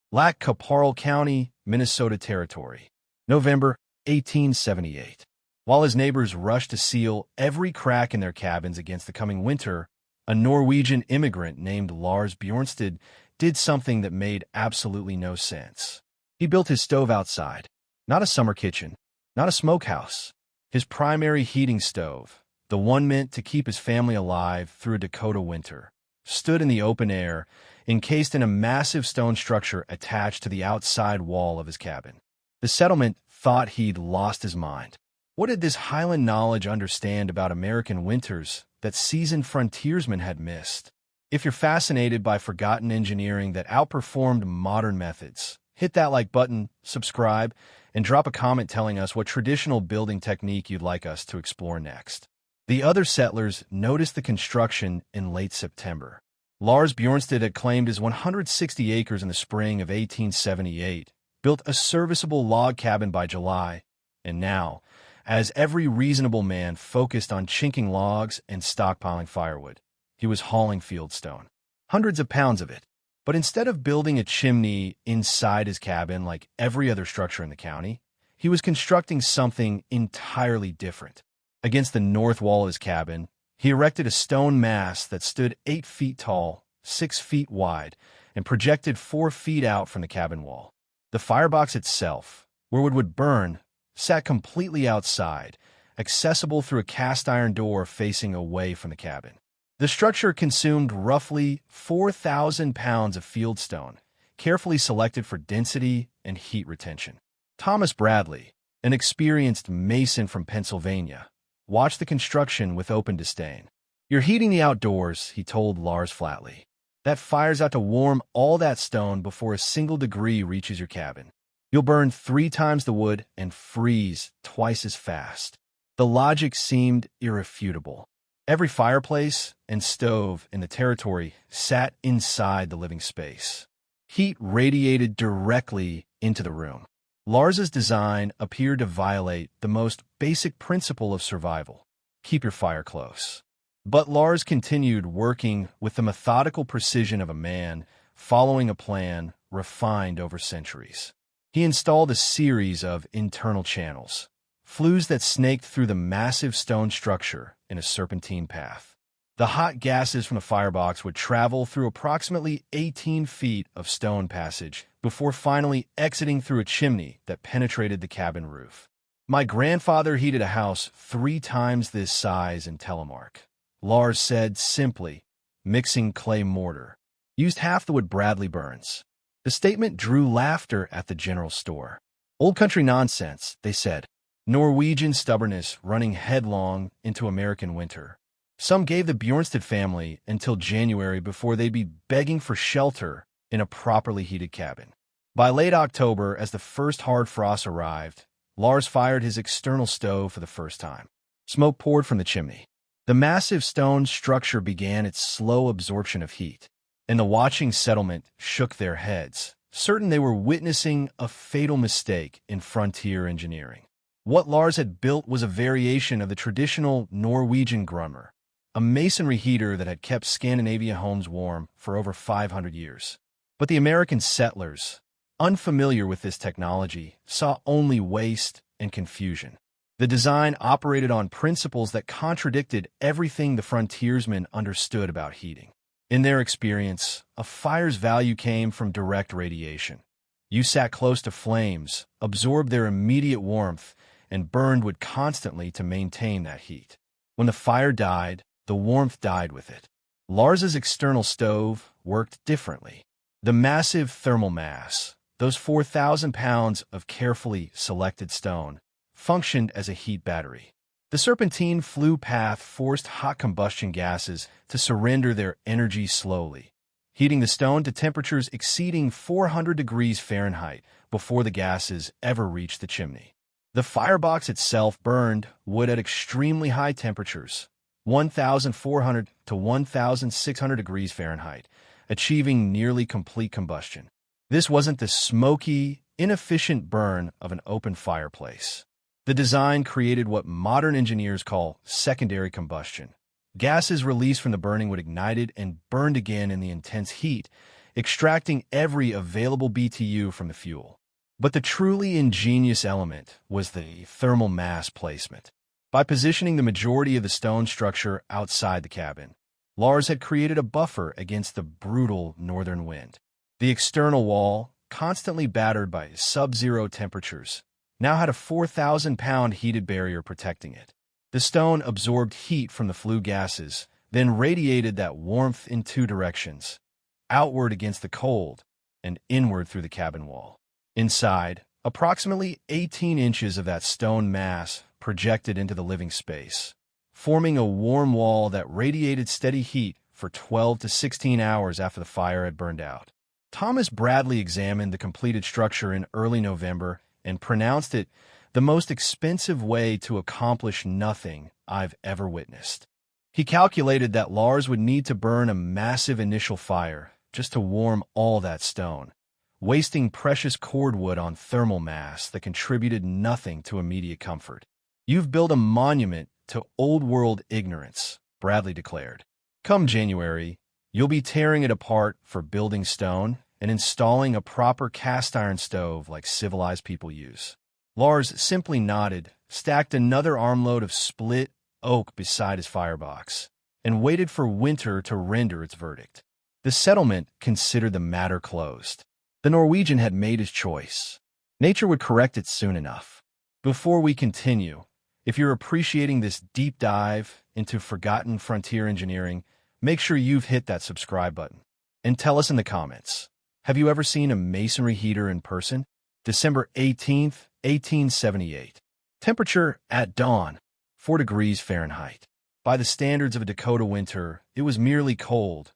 Lac Qui County, Minnesota Territory. November 1878. While his neighbors rushed to seal every crack in their cabins against the coming winter, a Norwegian immigrant named Lars Bjornsted did something that made absolutely no sense. He built his stove outside. Not a summer kitchen, not a smokehouse. His primary heating stove, the one meant to keep his family alive through a Dakota winter, stood in the open air, encased in a massive stone structure attached to the outside wall of his cabin. The settlement thought he'd lost his mind. What did this Highland knowledge understand about American winters that seasoned frontiersmen had missed? If you're fascinated by forgotten engineering that outperformed modern methods, hit that like button, subscribe, and drop a comment telling us what traditional building technique you'd like us to explore next. The other settlers noticed the construction in late September. Lars Bjornsted had claimed his 160 acres in the spring of 1878, built a serviceable log cabin by July, and now, as every reasonable man focused on chinking logs and stockpiling firewood, he was hauling fieldstone. Hundreds of pounds of it. But instead of building a chimney inside his cabin like every other structure in the county, he was constructing something entirely different. Against the north wall of his cabin, he erected a stone mast that stood 8 feet tall, 6 feet wide, and projected 4 feet out from the cabin wall. The firebox itself, where wood would burn, sat completely outside, accessible through a cast-iron door facing away from the cabin. The structure consumed roughly 4,000 pounds of fieldstone, carefully selected for density and heat retention. Thomas Bradley, an experienced mason from Pennsylvania, watched the construction with open disdain. "You're heating the outdoors," he told Lars flatly. "That fire's out to warm all that stone before a single degree reaches your cabin. You'll burn 3 times the wood and freeze twice as fast." The logic seemed irrefutable. Every fireplace and stove in the territory sat inside the living space. Heat radiated directly into the room. Lars's design appeared to violate the most basic principle of survival: keep your fire close. But Lars continued working with the methodical precision of a man, following a plan refined over centuries. He installed a series of internal channels, flues that snaked through the massive stone structure in a serpentine path. The hot gases from the firebox would travel through approximately 18 feet of stone passage before finally exiting through a chimney that penetrated the cabin roof. "My grandfather heated a house 3 times this size in Telemark," Lars said simply, mixing clay mortar. "Used half the wood Bradley burns." The statement drew laughter at the general store. "Old country nonsense," they said. Norwegian stubbornness running headlong into American winter. Some gave the Bjornsted family until January before they'd be begging for shelter in a properly heated cabin. By late October, as the first hard frost arrived, Lars fired his external stove for the first time. Smoke poured from the chimney. The massive stone structure began its slow absorption of heat, and the watching settlement shook their heads, certain they were witnessing a fatal mistake in frontier engineering. What Lars had built was a variation of the traditional Norwegian grummer, a masonry heater that had kept Scandinavian homes warm for over 500 years. But the American settlers, unfamiliar with this technology, saw only waste and confusion. The design operated on principles that contradicted everything the frontiersmen understood about heating. In their experience, a fire's value came from direct radiation. You sat close to flames, absorbed their immediate warmth, and burned wood constantly to maintain that heat. When the fire died, the warmth died with it. Lars's external stove worked differently. The massive thermal mass, those 4,000 pounds of carefully selected stone, functioned as a heat battery. The serpentine flue path forced hot combustion gases to surrender their energy slowly, heating the stone to temperatures exceeding 400 degrees Fahrenheit before the gases ever reached the chimney. The firebox itself burned wood at extremely high temperatures, 1,400 to 1,600 degrees Fahrenheit, achieving nearly complete combustion. This wasn't the smoky, inefficient burn of an open fireplace. The design created what modern engineers call secondary combustion. Gases released from the burning wood ignited and burned again in the intense heat, extracting every available BTU from the fuel. But the truly ingenious element was the thermal mass placement. By positioning the majority of the stone structure outside the cabin, Lars had created a buffer against the brutal northern wind. The external wall, constantly battered by sub-zero temperatures, now had a 4,000-pound heated barrier protecting it. The stone absorbed heat from the flue gases, then radiated that warmth in two directions, outward against the cold and inward through the cabin wall. Inside, approximately 18 inches of that stone mass projected into the living space, forming a warm wall that radiated steady heat for 12 to 16 hours after the fire had burned out. Thomas Bradley examined the completed structure in early November and pronounced it the most expensive way to accomplish nothing I've ever witnessed. He calculated that Lars would need to burn a massive initial fire just to warm all that stone, wasting precious cordwood on thermal mass that contributed nothing to immediate comfort. "You've built a monument to old-world ignorance," Bradley declared. "Come January, you'll be tearing it apart for building stone and installing a proper cast-iron stove like civilized people use." Lars simply nodded, stacked another armload of split oak beside his firebox, and waited for winter to render its verdict. The settlement considered the matter closed. The Norwegian had made his choice. Nature would correct it soon enough. Before we continue, if you're appreciating this deep dive into forgotten frontier engineering, make sure you've hit that subscribe button. And tell us in the comments, have you ever seen a masonry heater in person? December 18th, 1878. Temperature at dawn, 4 degrees Fahrenheit. By the standards of a Dakota winter, it was merely cold,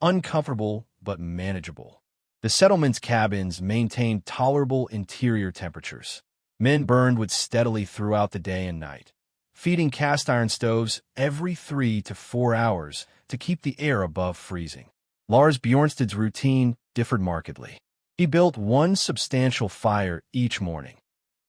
uncomfortable but manageable. The settlement's cabins maintained tolerable interior temperatures. Men burned wood steadily throughout the day and night, feeding cast-iron stoves every 3 to 4 hours to keep the air above freezing. Lars Bjornstad's routine differed markedly. He built one substantial fire each morning.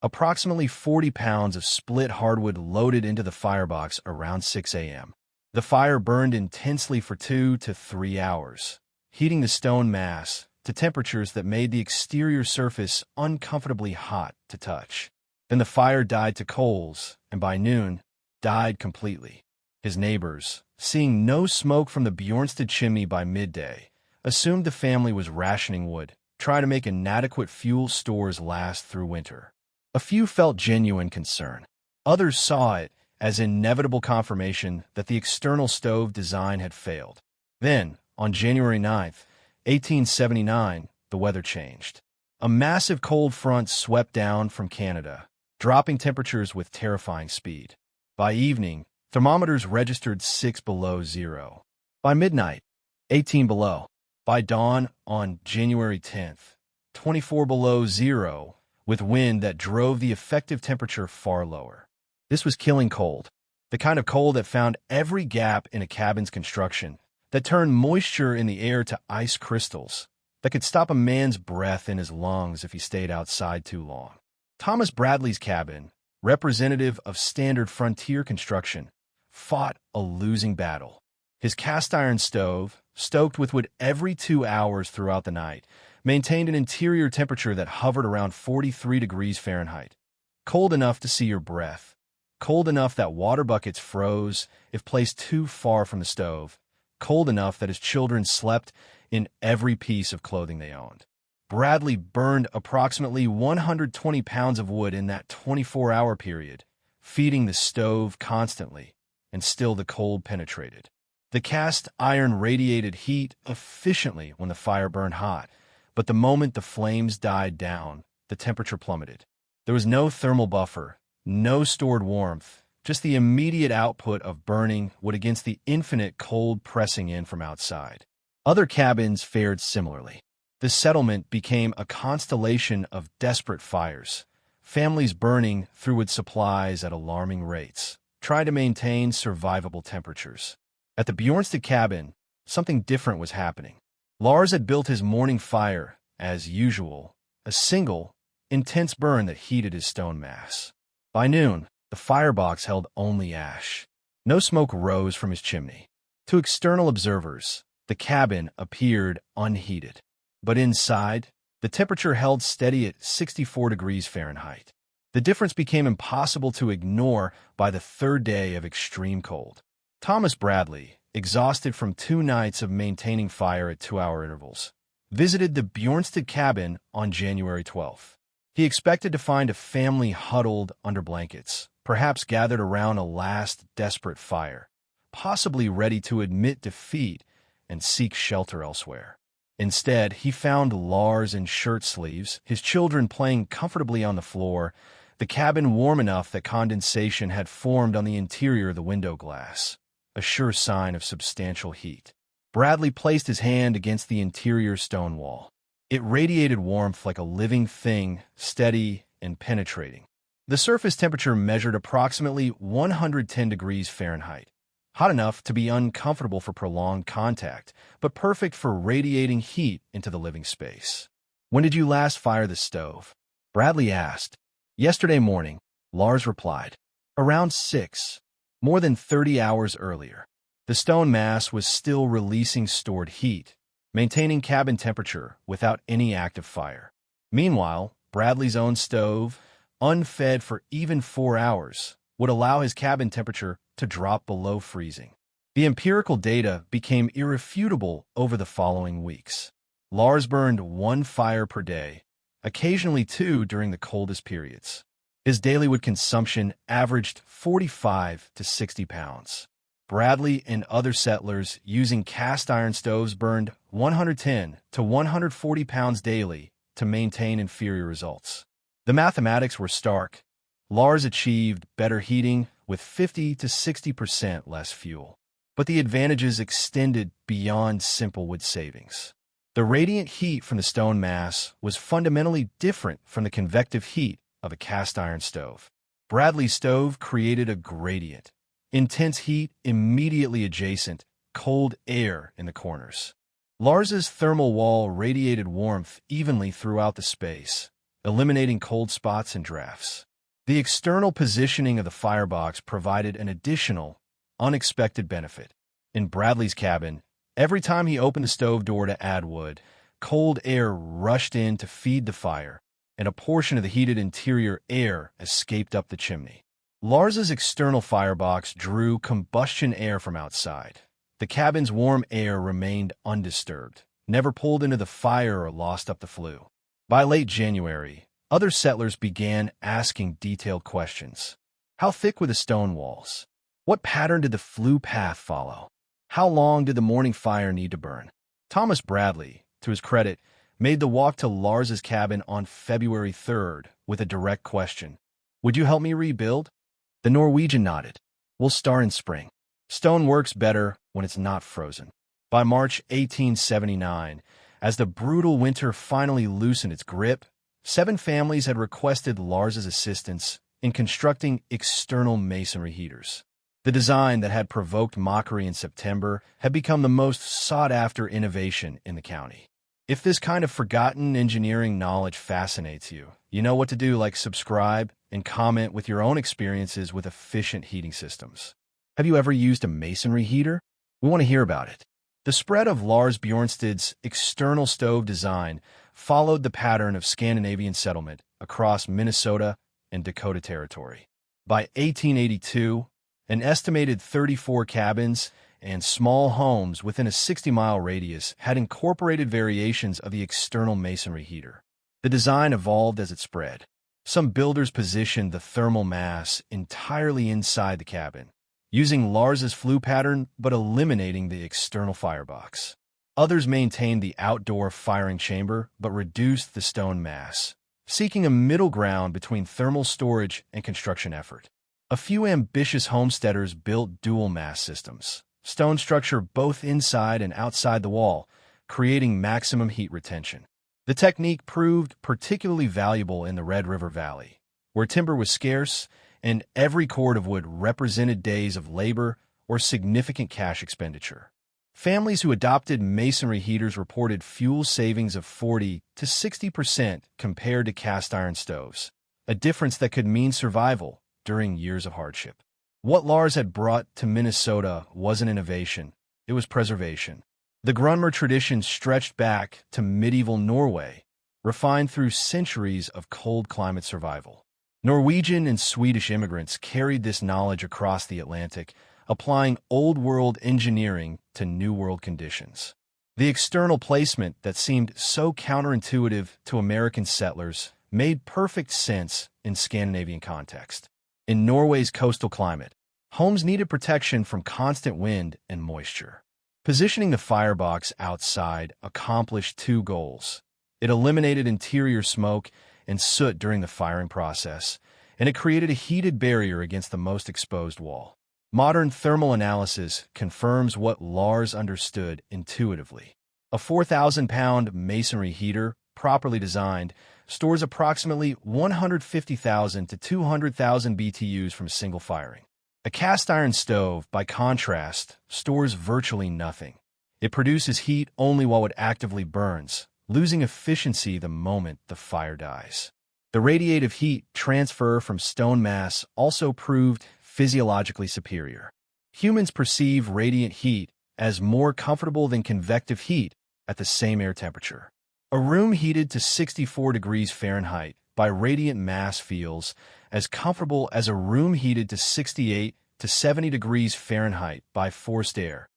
Approximately 40 pounds of split hardwood loaded into the firebox around 6 a.m. The fire burned intensely for 2 to 3 hours, heating the stone mass to temperatures that made the exterior surface uncomfortably hot to touch. Then the fire died to coals, and by noon, died completely. His neighbors, seeing no smoke from the Bjornstad chimney by midday, assumed the family was rationing wood, trying to make inadequate fuel stores last through winter. A few felt genuine concern. Others saw it as inevitable confirmation that the external stove design had failed. Then, on January 9th, 1879, the weather changed. A massive cold front swept down from Canada, dropping temperatures with terrifying speed. By evening, thermometers registered 6 below zero. By midnight, 18 below. By dawn on January 10th, 24 below zero, with wind that drove the effective temperature far lower. This was killing cold, the kind of cold that found every gap in a cabin's construction, that turned moisture in the air to ice crystals, that could stop a man's breath in his lungs if he stayed outside too long. Thomas Bradley's cabin, representative of standard frontier construction, fought a losing battle. His cast-iron stove, stoked with wood every 2 hours throughout the night, maintained an interior temperature that hovered around 43 degrees Fahrenheit, cold enough to see your breath, cold enough that water buckets froze if placed too far from the stove, cold enough that his children slept in every piece of clothing they owned. Bradley burned approximately 120 pounds of wood in that 24-hour period, feeding the stove constantly, and still the cold penetrated. The cast iron radiated heat efficiently when the fire burned hot, but the moment the flames died down, the temperature plummeted. There was no thermal buffer, no stored warmth, just the immediate output of burning wood against the infinite cold pressing in from outside. Other cabins fared similarly. The settlement became a constellation of desperate fires, families burning through wood supplies at alarming rates, trying to maintain survivable temperatures. At the Bjornstad cabin, something different was happening. Lars had built his morning fire, as usual, a single, intense burn that heated his stone mass. By noon, the firebox held only ash. No smoke rose from his chimney. To external observers, the cabin appeared unheated. But inside, the temperature held steady at 64 degrees Fahrenheit. The difference became impossible to ignore by the third day of extreme cold. Thomas Bradley, exhausted from 2 nights of maintaining fire at 2-hour intervals, visited the Bjornsted cabin on January 12th. He expected to find a family huddled under blankets, perhaps gathered around a last desperate fire, possibly ready to admit defeat and seek shelter elsewhere. Instead, he found Lars in shirt sleeves, his children playing comfortably on the floor, the cabin warm enough that condensation had formed on the interior of the window glass, a sure sign of substantial heat. Bradley placed his hand against the interior stone wall. It radiated warmth like a living thing, steady and penetrating. The surface temperature measured approximately 110 degrees Fahrenheit, hot enough to be uncomfortable for prolonged contact, but perfect for radiating heat into the living space. "When did you last fire the stove?" Bradley asked. "Yesterday morning," Lars replied. "Around 6, more than 30 hours earlier." The stone mass was still releasing stored heat, maintaining cabin temperature without any active fire. Meanwhile, Bradley's own stove, unfed for even 4 hours, would allow his cabin temperature to drop below freezing. The empirical data became irrefutable over the following weeks. Lars burned 1 fire per day, occasionally 2 during the coldest periods. His daily wood consumption averaged 45 to 60 pounds. Bradley and other settlers using cast iron stoves burned 110 to 140 pounds daily to maintain inferior results. The mathematics were stark. Lars achieved better heating with 50 to 60% less fuel. But the advantages extended beyond simple wood savings. The radiant heat from the stone mass was fundamentally different from the convective heat of a cast iron stove. Bradley's stove created a gradient. Intense heat immediately adjacent, cold air in the corners. Lars's thermal wall radiated warmth evenly throughout the space, eliminating cold spots and drafts. The external positioning of the firebox provided an additional, unexpected benefit. In Bradley's cabin, every time he opened the stove door to add wood, cold air rushed in to feed the fire, and a portion of the heated interior air escaped up the chimney. Lars's external firebox drew combustion air from outside. The cabin's warm air remained undisturbed, never pulled into the fire or lost up the flue. By late January, other settlers began asking detailed questions. How thick were the stone walls? What pattern did the flue path follow? How long did the morning fire need to burn? Thomas Bradley, to his credit, made the walk to Lars's cabin on February 3rd with a direct question. "Would you help me rebuild?" The Norwegian nodded. "We'll start in spring. Stone works better when it's not frozen." By March 1879, as the brutal winter finally loosened its grip, 7 families had requested Lars's assistance in constructing external masonry heaters. The design that had provoked mockery in September had become the most sought-after innovation in the county. If this kind of forgotten engineering knowledge fascinates you, you know what to do, like subscribe and comment with your own experiences with efficient heating systems. Have you ever used a masonry heater? We want to hear about it. The spread of Lars Bjornsted's external stove design followed the pattern of Scandinavian settlement across Minnesota and Dakota Territory. By 1882, an estimated 34 cabins and small homes within a 60-mile radius had incorporated variations of the external masonry heater. The design evolved as it spread. Some builders positioned the thermal mass entirely inside the cabin, using Lars's flue pattern but eliminating the external firebox. Others maintained the outdoor firing chamber but reduced the stone mass, seeking a middle ground between thermal storage and construction effort. A few ambitious homesteaders built dual mass systems, stone structure both inside and outside the wall, creating maximum heat retention. The technique proved particularly valuable in the Red River Valley, where timber was scarce and every cord of wood represented days of labor or significant cash expenditure. Families who adopted masonry heaters reported fuel savings of 40 to 60% compared to cast iron stoves, a difference that could mean survival during years of hardship. What Lars had brought to Minnesota wasn't innovation, it was preservation. The Grunmer tradition stretched back to medieval Norway, refined through centuries of cold climate survival. Norwegian and Swedish immigrants carried this knowledge across the Atlantic, applying Old World engineering to New World conditions. The external placement that seemed so counterintuitive to American settlers made perfect sense in Scandinavian context. In Norway's coastal climate, homes needed protection from constant wind and moisture. Positioning the firebox outside accomplished two goals. It eliminated interior smoke and soot during the firing process, and it created a heated barrier against the most exposed wall. Modern thermal analysis confirms what Lars understood intuitively. A 4,000-pound masonry heater, properly designed, stores approximately 150,000 to 200,000 BTUs from single firing. A cast iron stove, by contrast, stores virtually nothing. It produces heat only while it actively burns, losing efficiency the moment the fire dies. The radiative heat transfer from stone mass also proved physiologically superior. Humans perceive radiant heat as more comfortable than convective heat at the same air temperature. A room heated to 64 degrees Fahrenheit by radiant mass feels as comfortable as a room heated to 68 to 70 degrees Fahrenheit by forced air.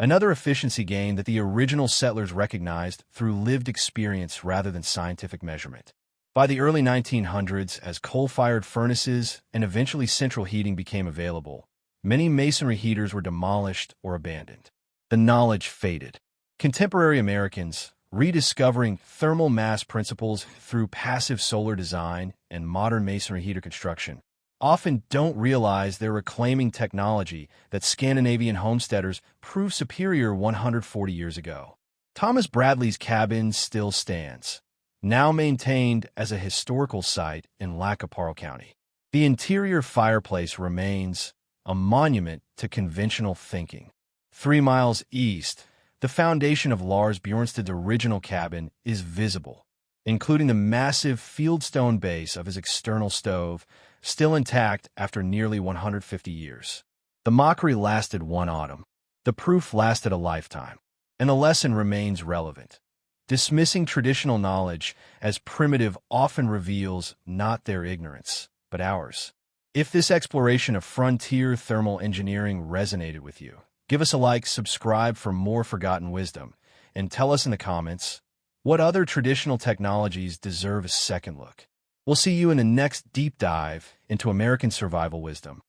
Another efficiency gain that the original settlers recognized through lived experience rather than scientific measurement. By the early 1900s, as coal-fired furnaces and eventually central heating became available, many masonry heaters were demolished or abandoned. The knowledge faded. Contemporary Americans, rediscovering thermal mass principles through passive solar design and modern masonry heater construction, often don't realize they're reclaiming technology that Scandinavian homesteaders proved superior 140 years ago. Thomas Bradley's cabin still stands, now maintained as a historical site in Lackaparl County. The interior fireplace remains a monument to conventional thinking. 3 miles east, the foundation of Lars Bjornstad's original cabin is visible, including the massive fieldstone base of his external stove, still intact after nearly 150 years. The mockery lasted one autumn. The proof lasted a lifetime. And the lesson remains relevant. Dismissing traditional knowledge as primitive often reveals not their ignorance, but ours. If this exploration of frontier thermal engineering resonated with you, give us a like, subscribe for more forgotten wisdom, and tell us in the comments what other traditional technologies deserve a second look. We'll see you in the next deep dive into American survival wisdom.